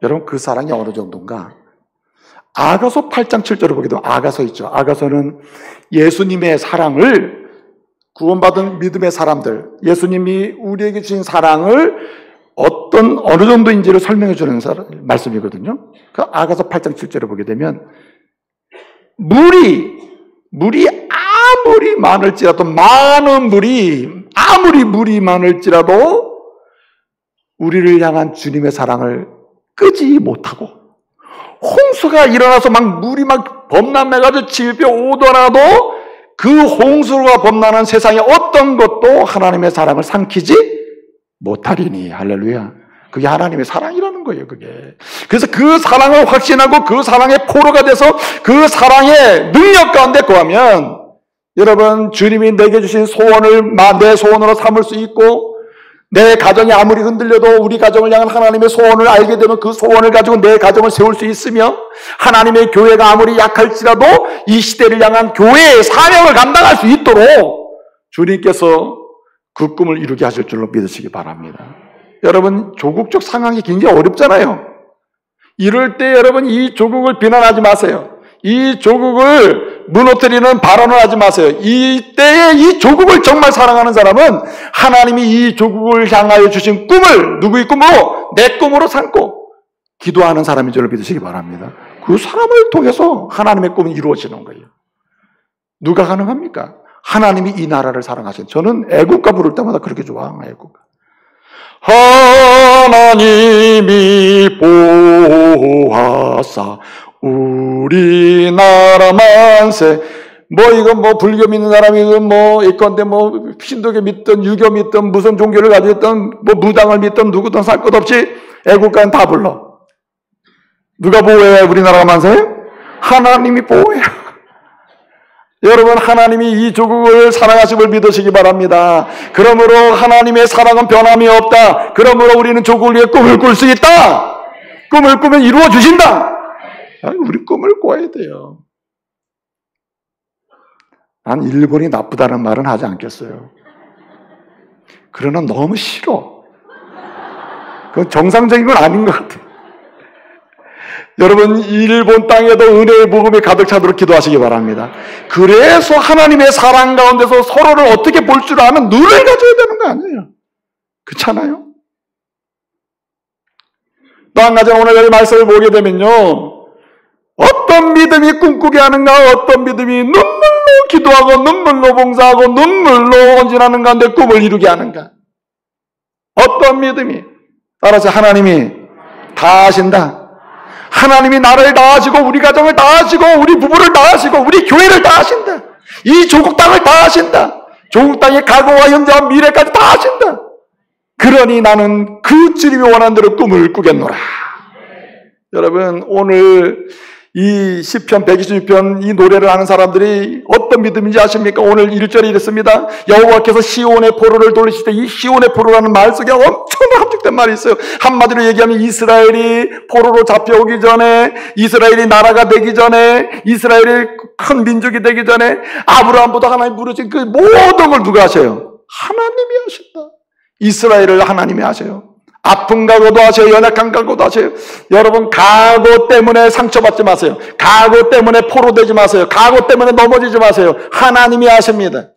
여러분, 그 사랑이 어느 정도인가? 아가서 8장 7절을 보게 되면 아가서 있죠. 아가서는 예수님의 사랑을 구원받은 믿음의 사람들, 예수님이 우리에게 주신 사랑을 어느 정도인지를 설명해 주는 말씀이거든요. 그 아가서 8장 7절을 보게 되면 물이 아무리 많을지라도, 많은 아무리 물이 많을지라도 우리를 향한 주님의 사랑을 끄지 못하고, 홍수가 일어나서 물이 범람해가지고 집에 오더라도 그 홍수가 범람한 세상에 어떤 것도 하나님의 사랑을 삼키지 못하리니. 할렐루야. 그게 하나님의 사랑이라는 거예요, 그게. 그래서 그 사랑을 확신하고 그 사랑의 포로가 돼서 그 사랑의 능력 가운데 거하면, 여러분, 주님이 내게 주신 소원을 내 소원으로 삼을 수 있고, 내 가정이 아무리 흔들려도 우리 가정을 향한 하나님의 소원을 알게 되면 그 소원을 가지고 내 가정을 세울 수 있으며, 하나님의 교회가 아무리 약할지라도 이 시대를 향한 교회의 사명을 감당할 수 있도록 주님께서 그 꿈을 이루게 하실 줄로 믿으시기 바랍니다. 여러분, 조국적 상황이 굉장히 어렵잖아요. 이럴 때 여러분, 이 조국을 비난하지 마세요. 이 조국을 무너뜨리는 발언을 하지 마세요. 이때에 이 조국을 정말 사랑하는 사람은 하나님이 이 조국을 향하여 주신 꿈을 누구의 꿈으로? 내 꿈으로 삼고 기도하는 사람인 줄로 믿으시기 바랍니다. 그 사람을 통해서 하나님의 꿈이 이루어지는 거예요. 누가 가능합니까? 하나님이 이 나라를 사랑하신. 저는 애국가 부를 때마다 그렇게 좋아해요. 애국가. 하나님이 보호하사 우리나라 만세. 이건 불교 믿는 사람이건 이건데 신도교 믿든 유교 믿든 무슨 종교를 가지고 있든 무당을 믿든 누구든 살 것 없이 애국가는 다 불러. 누가 보호해 우리나라가 만세? 하나님이 보호해. 여러분, 하나님이 이 조국을 사랑하심을 믿으시기 바랍니다. 그러므로 하나님의 사랑은 변함이 없다. 그러므로 우리는 조국을 위해 꿈을 꿀 수 있다. 꿈을 꾸면 이루어 주신다. 우리 꿈을 꿔야 돼요. 난 일본이 나쁘다는 말은 하지 않겠어요. 그러나 너무 싫어. 그건 정상적인 건 아닌 것 같아요. 여러분, 일본 땅에도 은혜의 복음이 가득 차도록 기도하시기 바랍니다. 그래서 하나님의 사랑 가운데서 서로를 어떻게 볼 줄 아는 눈을 가져야 되는 거 아니에요? 그렇잖아요? 또 한 가지, 오늘 여기 말씀을 보게 되면요, 어떤 믿음이 꿈꾸게 하는가, 어떤 믿음이 눈물로 기도하고 눈물로 봉사하고 눈물로 헌신하는 가운데 꿈을 이루게 하는가. 어떤 믿음이. 따라서 하나님이 다 하신다. 하나님이 나를 다 하시고 우리 가정을 다 하시고 우리 부부를 다 하시고 우리 교회를 다 하신다. 이 조국 땅을 다 하신다. 조국 땅의 과거와 현재와 미래까지 다 하신다. 그러니 나는 그 주님이 원하는 대로 꿈을 꾸겠노라. 여러분, 오늘 이 시편 126편 이 노래를 하는 사람들이 어떤 믿음인지 아십니까? 오늘 1절에 이랬습니다. 여호와께서 시온의 포로를 돌리실 때, 이 시온의 포로라는 말 속에 엄청난 함축된 말이 있어요. 한마디로 얘기하면 이스라엘이 포로로 잡혀오기 전에, 이스라엘이 나라가 되기 전에, 이스라엘이 큰 민족이 되기 전에 아브라함보다 하나님 부르신 그 모든 걸 누가 하셔요? 하나님이 하신다. 이스라엘을 하나님이 하셔요. 아픈 각오도 하세요. 연약한 각오도 하세요. 여러분, 각오 때문에 상처받지 마세요. 각오 때문에 포로되지 마세요. 각오 때문에 넘어지지 마세요. 하나님이 하십니다.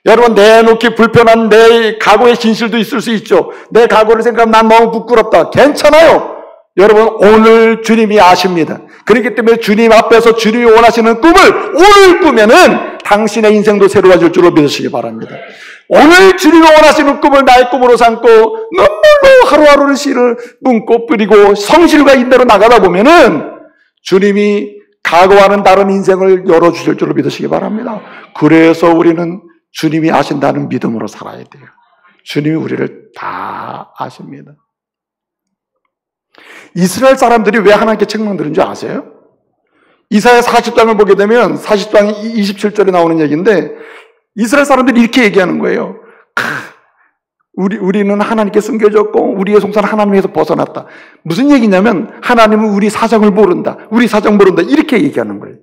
여러분, 내놓기 불편한 내 각오의 진실도 있을 수 있죠. 내 각오를 생각하면 난 너무 부끄럽다. 괜찮아요. 여러분, 오늘 주님이 아십니다. 그렇기 때문에 주님 앞에서 주님이 원하시는 꿈을 오늘 꾸면은 당신의 인생도 새로워질 줄로 믿으시기 바랍니다. 오늘 주님이 원하시는 꿈을 나의 꿈으로 삼고 눈물로 하루하루를 씨를 뿜고 뿌리고 성실과 인내로 나가다 보면은 주님이 각오하는 다른 인생을 열어주실 줄로 믿으시기 바랍니다. 그래서 우리는 주님이 아신다는 믿음으로 살아야 돼요. 주님이 우리를 다 아십니다. 이스라엘 사람들이 왜 하나님께 책망들은 줄 아세요? 이사야 40장을 보게 되면 40장 27절에 나오는 얘기인데, 이스라엘 사람들이 이렇게 얘기하는 거예요. 우리는 하나님께 숨겨졌고 우리의 송사는 하나님에서 벗어났다. 무슨 얘기냐면 하나님은 우리 사정을 모른다. 우리 사정 모른다. 이렇게 얘기하는 거예요.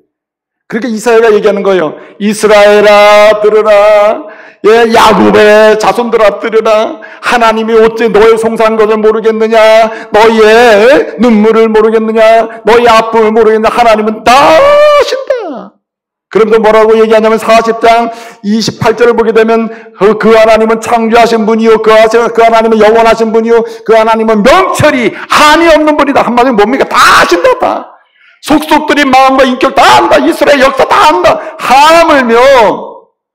그러니까 이사야가 얘기하는 거예요. 이스라엘아 들으라. 예, 야곱의 자손들아 들으라. 하나님이 어째 너의 송사한 것을 모르겠느냐? 너의 눈물을 모르겠느냐? 너의 아픔을 모르겠느냐? 하나님은 다 아신다. 그러면서 뭐라고 얘기하냐면 40장 28절을 보게 되면 그 하나님은 창조하신 분이요 그 하나님은 영원하신 분이요 그 하나님은 명철이 한이 없는 분이다. 한마디로 뭡니까? 다 아신다. 다. 속속들이 마음과 인격 다 안다. 이스라엘 역사 다 안다. 하물며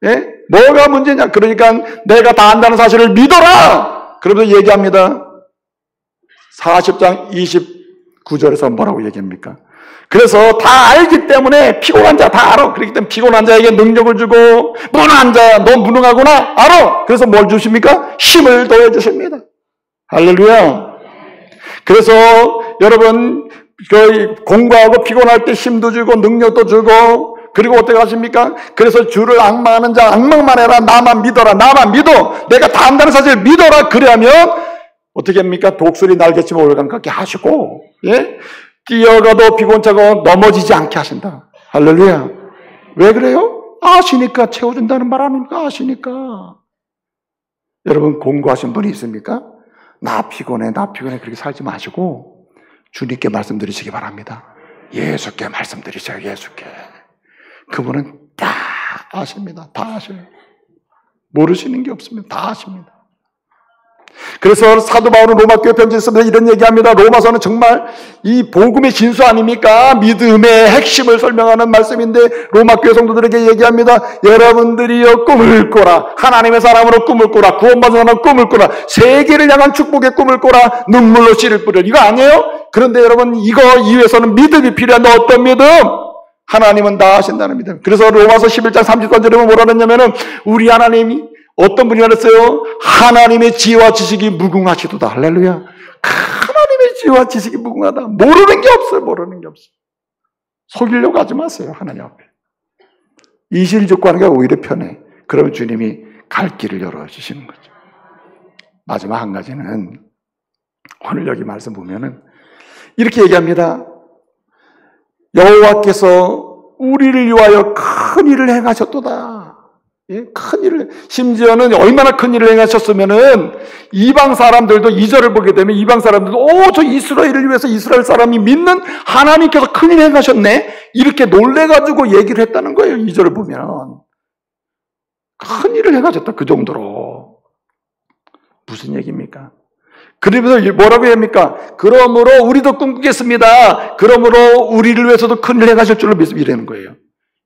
예? 뭐가 문제냐? 그러니까 내가 다 안다는 사실을 믿어라. 그러면서 얘기합니다. 40장 29절에서 뭐라고 얘기합니까? 그래서 다 알기 때문에 피곤한 자 다 알아. 그렇기 때문에 피곤한 자에게 능력을 주고 무능한 자야 너 무능하구나 알아. 그래서 뭘 주십니까? 힘을 더해 주십니다. 할렐루야. 그래서 여러분 공부하고 피곤할 때 힘도 주고 능력도 주고 그리고 어떻게 하십니까? 그래서 주를 앙망하는 자 앙망만 해라. 나만 믿어라. 나만 믿어. 내가 다 안다는 사실을 믿어라. 그러면 어떻게 합니까? 독수리 날개치면 올라간 것 같게 하시고 예? 뛰어가도 피곤차고 넘어지지 않게 하신다. 할렐루야. 왜 그래요? 아시니까 채워준다는 말 아닙니까? 아시니까. 여러분 공부하신 분이 있습니까? 나 피곤해 그렇게 살지 마시고 주님께 말씀드리시기 바랍니다. 예수께 말씀드리세요. 예수께. 그분은 다 아십니다. 다 아셔요. 모르시는 게 없습니다. 다 아십니다. 그래서 사도 바울은 로마교회 편지에 쓰면서 이런 얘기합니다. 로마서는 정말 이 복음의 진수 아닙니까? 믿음의 핵심을 설명하는 말씀인데 로마교회 성도들에게 얘기합니다. 여러분들이여 꿈을 꿔라. 하나님의 사람으로 꿈을 꿔라. 구원받은 사람으로 꿈을 꿔라. 세계를 향한 축복의 꿈을 꿔라. 눈물로 씨를 뿌려. 이거 아니에요? 그런데 여러분 이거 이후에서는 믿음이 필요한데 어떤 믿음? 하나님은 다 하신다는 믿음. 그래서 로마서 11장 33절에 보면 뭐라 그랬냐면은 우리 하나님이 어떤 분이 말했어요? 하나님의 지혜와 지식이 무궁하시도다. 할렐루야. 하나님의 지혜와 지식이 무궁하다. 모르는 게 없어요. 모르는 게 없어요. 속이려고 하지 마세요. 하나님 앞에. 이실직고하는 게 오히려 편해. 그러면 주님이 갈 길을 열어주시는 거죠. 마지막 한 가지는 오늘 여기 말씀 보면은 이렇게 얘기합니다. 여호와께서 우리를 위하여 큰 일을 행하셨도다. 예? 큰 일을, 심지어는 얼마나 큰 일을 행하셨으면은 이방 사람들도 2절을 보게 되면 이방 사람들도 저 이스라엘을 위해서 이스라엘 사람이 믿는 하나님께서 큰 일을 행하셨네? 이렇게 놀래가지고 얘기를 했다는 거예요. 2절을 보면. 큰 일을 행하셨다. 그 정도로. 무슨 얘기입니까? 그러면서 뭐라고 합니까? 그러므로 우리도 꿈꾸겠습니다. 그러므로 우리를 위해서도 큰 일을 행하실 줄로 믿습니다. 이라는 거예요.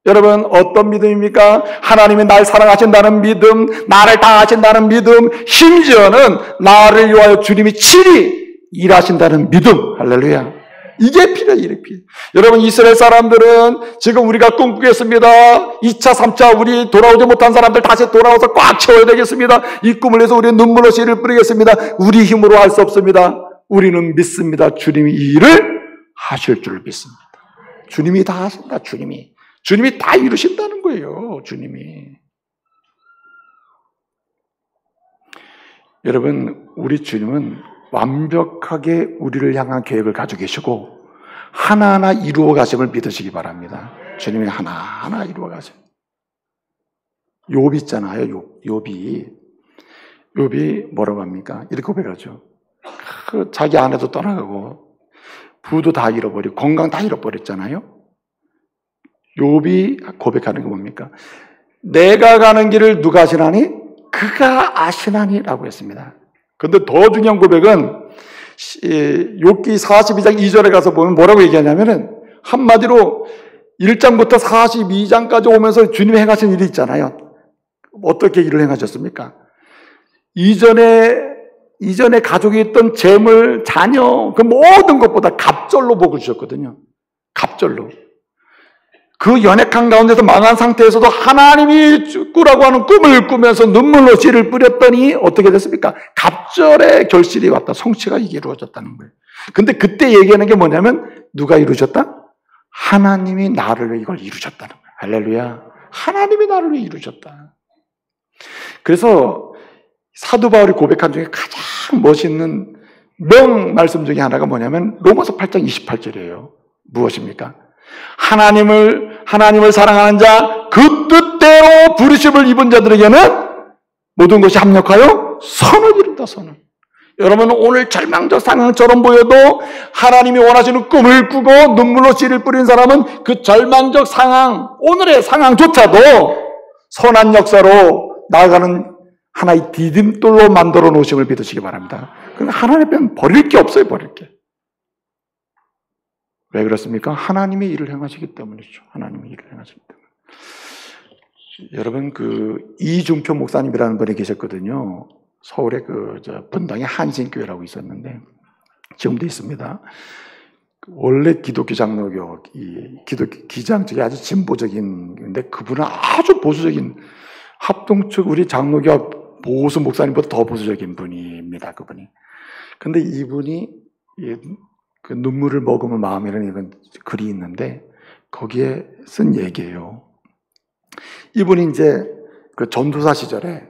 여러분 어떤 믿음입니까? 하나님이 날 사랑하신다는 믿음, 나를 다 아신다는 믿음, 심지어는 나를 위하여 주님이 친히 일하신다는 믿음. 할렐루야. 이게 필요해요. 이게 필요해요. 여러분 이스라엘 사람들은 지금 우리가 꿈꾸겠습니다. 2차 3차 우리 돌아오지 못한 사람들 다시 돌아와서 꽉 채워야 되겠습니다. 이 꿈을 위해서 우리는 눈물로 씨를 뿌리겠습니다. 우리 힘으로 할 수 없습니다. 우리는 믿습니다. 주님이 이 일을 하실 줄 믿습니다. 주님이 다 하신다. 주님이 다 이루신다는 거예요. 주님이. 여러분 우리 주님은 완벽하게 우리를 향한 계획을 가지고 계시고 하나하나 이루어 가심을 믿으시기 바랍니다. 주님이 하나하나 이루어 가심. 욥 있잖아요. 욥이 뭐라고 합니까? 이렇게 고백하죠. 자기 아내도 떠나가고 부도 다 잃어버리고 건강 다 잃어버렸잖아요. 욥이 고백하는 게 뭡니까? 내가 가는 길을 누가 아시나니? 그가 아시나니라고 했습니다. 그런데 더 중요한 고백은 욥기 42장 2절에 가서 보면 뭐라고 얘기하냐면은 한마디로 1장부터 42장까지 오면서 주님이 행하신 일이 있잖아요. 어떻게 일을 행하셨습니까? 이전에 가족이 있던 재물, 자녀, 그 모든 것보다 갑절로 복을 주셨거든요. 갑절로. 그 연약한 가운데서 망한 상태에서도 하나님이 꾸라고 하는 꿈을 꾸면서 눈물로 씨를 뿌렸더니 어떻게 됐습니까? 갑절의 결실이 왔다. 성취가 이게 이루어졌다는 거예요. 근데 그때 얘기하는 게 뭐냐면 누가 이루셨다? 하나님이 나를 위해 이걸 이루셨다는 거예요. 할렐루야. 하나님이 나를 위해 이루셨다. 그래서 사도 바울이 고백한 중에 가장 멋있는 명 말씀 중에 하나가 뭐냐면 로마서 8장 28절이에요. 무엇입니까? 하나님을 사랑하는 자, 그 뜻대로 부르심을 입은 자들에게는 모든 것이 합력하여 선을 이룬다, 선을. 여러분 오늘 절망적 상황처럼 보여도 하나님이 원하시는 꿈을 꾸고 눈물로 씨를 뿌린 사람은 그 절망적 상황, 오늘의 상황조차도 선한 역사로 나아가는 하나의 디딤돌로 만들어 놓으심을 믿으시기 바랍니다. 하나님 앞에는 버릴 게 없어요. 버릴 게. 왜 그렇습니까? 하나님이 일을 행하시기 때문이죠. 하나님이 일을 하시기 때문에. 여러분 이중표 목사님이라는 분이 계셨거든요. 서울에 분당에 한신교회라고 있었는데 지금도 있습니다. 원래 기독교 장로교, 기독교 기장 쪽이 아주 진보적인데 그분은 아주 보수적인 합동측 우리 장로교 보수 목사님보다 더 보수적인 분입니다. 그분이. 근데 이분이 그 눈물을 머금은 마음이라는 이런 글이 있는데 거기에 쓴 얘기예요. 이분이 이제 그 전도사 시절에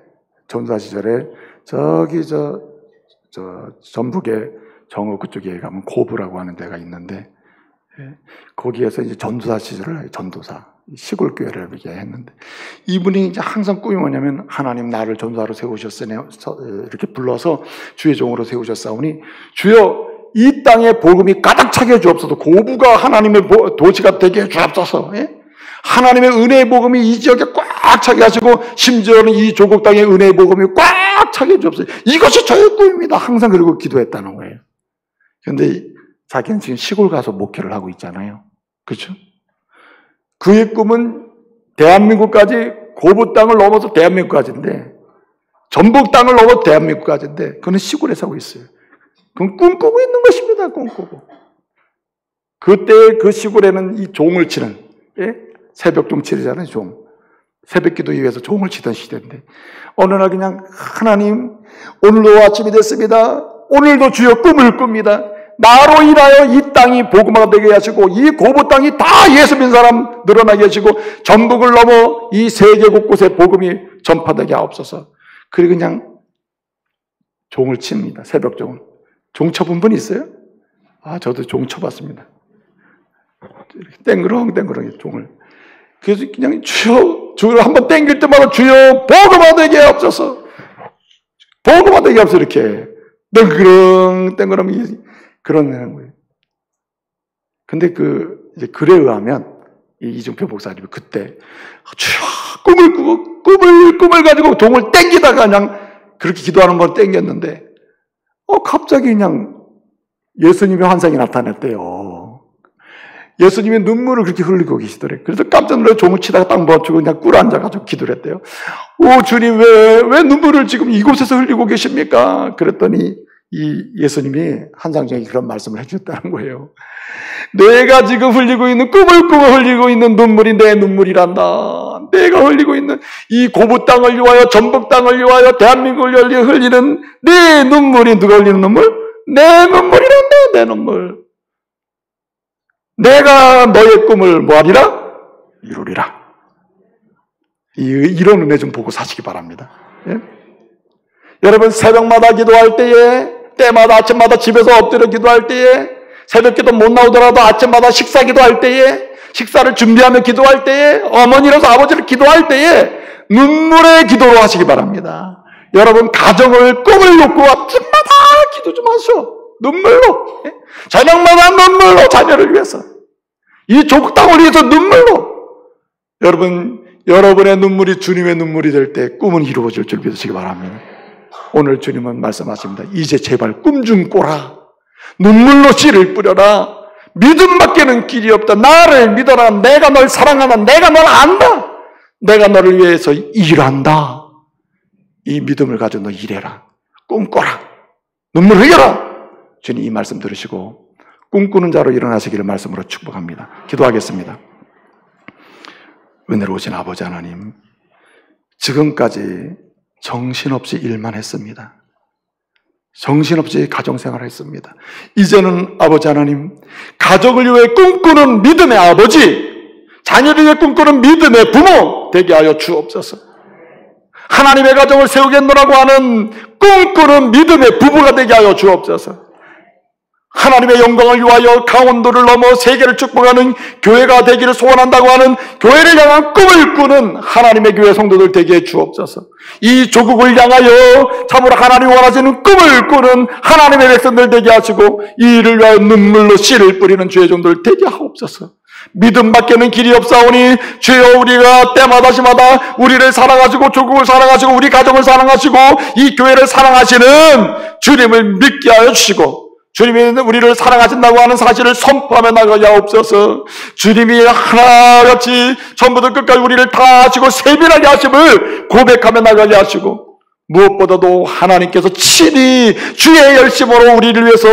저기 전북의 정읍 그쪽에 가면 고부라고 하는 데가 있는데 거기에서 이제 전도사 시절을 시골 교회를 했는데 이분이 이제 항상 꿈이 뭐냐면 하나님 나를 전도사로 세우셨으니 이렇게 불러서 주의 종으로 세우셨사오니 주여 이 땅에 복음이 가득 차게 해주옵소서. 고부가 하나님의 도시가 되게 해주옵소서. 하나님의 은혜의 복음이 이 지역에 꽉 차게 하시고 심지어는 이 조국 땅의 은혜의 복음이 꽉 차게 해주옵소서. 이것이 저의 꿈입니다. 항상 그리고 기도했다는 거예요. 그런데 자기는 지금 시골 가서 목회를 하고 있잖아요. 그렇죠? 그의 꿈은 대한민국까지 고부 땅을 넘어서 대한민국까지인데 전북 땅을 넘어서 대한민국까지인데 그는 시골에 살고 있어요. 그건 꿈꾸고 있는 것입니다. 꿈꾸고. 그때 그 시골에는 이 종을 치는 새벽종 치르잖아요. 종. 새벽기도 위해서 종을 치던 시대인데 어느 날 그냥 하나님 오늘도 아침이 됐습니다. 오늘도 주여 꿈을 꿉니다. 나로 인하여 이 땅이 복음화가 되게 하시고 이 고부 땅이 다 예수 믿는 사람 늘어나게 하시고 전북을 넘어 이 세계 곳곳에 복음이 전파되게 하옵소서. 그리고 그냥 종을 칩니다. 새벽종을. 종 쳐본 분 있어요? 저도 종 쳐봤습니다. 땡그렁 종을. 그래서 그냥 주를 한번 땡길 때마다 주여 복음화 되게 하옵소서. 복음화 되게 하옵소서. 이렇게 땡그렁 그런 거예요. 근데 이제 글에 의하면 이중표 목사님이 그때 꿈을 꾸고 꿈을 가지고 종을 땡기다가 그냥 그렇게 기도하는 걸 땡겼는데 갑자기 그냥 예수님의 환상이 나타났대요. 예수님이 눈물을 그렇게 흘리고 계시더래요. 그래서 깜짝 놀라 종을 치다가 딱 멈추고 그냥 꿇어 앉아가지고 기도를 했대요. 오 주님 왜 눈물을 지금 이곳에서 흘리고 계십니까? 그랬더니 이 예수님이 환상 중에 그런 말씀을 해주셨다는 거예요. 내가 지금 흘리고 있는 꿈을 꾸고 흘리고 있는 눈물이 내 눈물이란다. 내가 흘리고 있는 이 고부 땅을 위하여 전북 땅을 위하여 대한민국을 위하여 흘리는 내 눈물이 누가 흘리는 눈물? 내 눈물이란다. 내 눈물. 내가 너의 꿈을 뭐하리라? 이루리라. 이런 은혜 좀 보고 사시기 바랍니다. 예? 여러분 새벽마다 기도할 때마다 아침마다 집에서 엎드려 기도할 때에 새벽기도 못 나오더라도 아침마다 식사 기도할 때에 식사를 준비하며 기도할 때에 어머니로서 아버지를 기도할 때에 눈물의 기도로 하시기 바랍니다. 여러분 가정을 꿈을 놓고 아침마다 기도 좀 하시오. 눈물로. 저녁마다 눈물로 자녀를 위해서 이 조국 땅을 위해서 눈물로. 여러분의 눈물이 주님의 눈물이 될 때 꿈은 이루어질 줄 믿으시기 바랍니다. 오늘 주님은 말씀하십니다. 이제 제발 꿈 좀 꿔라. 눈물로 씨를 뿌려라. 믿음밖에는 길이 없다. 나를 믿어라. 내가 널 사랑한다. 내가 널 안다. 내가 너를 위해서 일한다. 이 믿음을 가지고 너 일해라. 꿈꿔라. 눈물 흘려라. 주님 이 말씀 들으시고 꿈꾸는 자로 일어나시기를 말씀으로 축복합니다. 기도하겠습니다. 은혜로우신 아버지 하나님, 지금까지 정신없이 일만 했습니다. 정신없이 가정생활을 했습니다. 이제는 아버지 하나님, 가족을 위해 꿈꾸는 믿음의 아버지, 자녀를 위해 꿈꾸는 믿음의 부모 되게 하여 주옵소서. 하나님의 가정을 세우겠노라고 하는 꿈꾸는 믿음의 부부가 되게 하여 주옵소서. 하나님의 영광을 위하여 강원도를 넘어 세계를 축복하는 교회가 되기를 소원한다고 하는 교회를 향한 꿈을 꾸는 하나님의 교회 성도들 되게 해 주옵소서. 이 조국을 향하여 참으로 하나님이 원하시는 꿈을 꾸는 하나님의 백성들 되게 하시고 이 일을 위하여 눈물로 씨를 뿌리는 주의 종들 되게 하옵소서. 믿음밖에는 길이 없사오니 주여 우리가 때마다 시마다 우리를 사랑하시고 조국을 사랑하시고 우리 가정을 사랑하시고 이 교회를 사랑하시는 주님을 믿게 하여 주시고 주님이 우리를 사랑하신다고 하는 사실을 선포하며 나가야 없어서 주님이 하나같이 전부터 끝까지 우리를 다 하시고 세밀하게 하심을 고백하며 나가야 하시고 무엇보다도 하나님께서 친히 주의 열심으로 우리를 위해서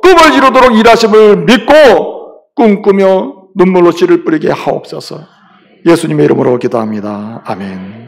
꿈을 이루도록 일하심을 믿고 꿈꾸며 눈물로 씨를 뿌리게 하옵소서. 예수님의 이름으로 기도합니다. 아멘.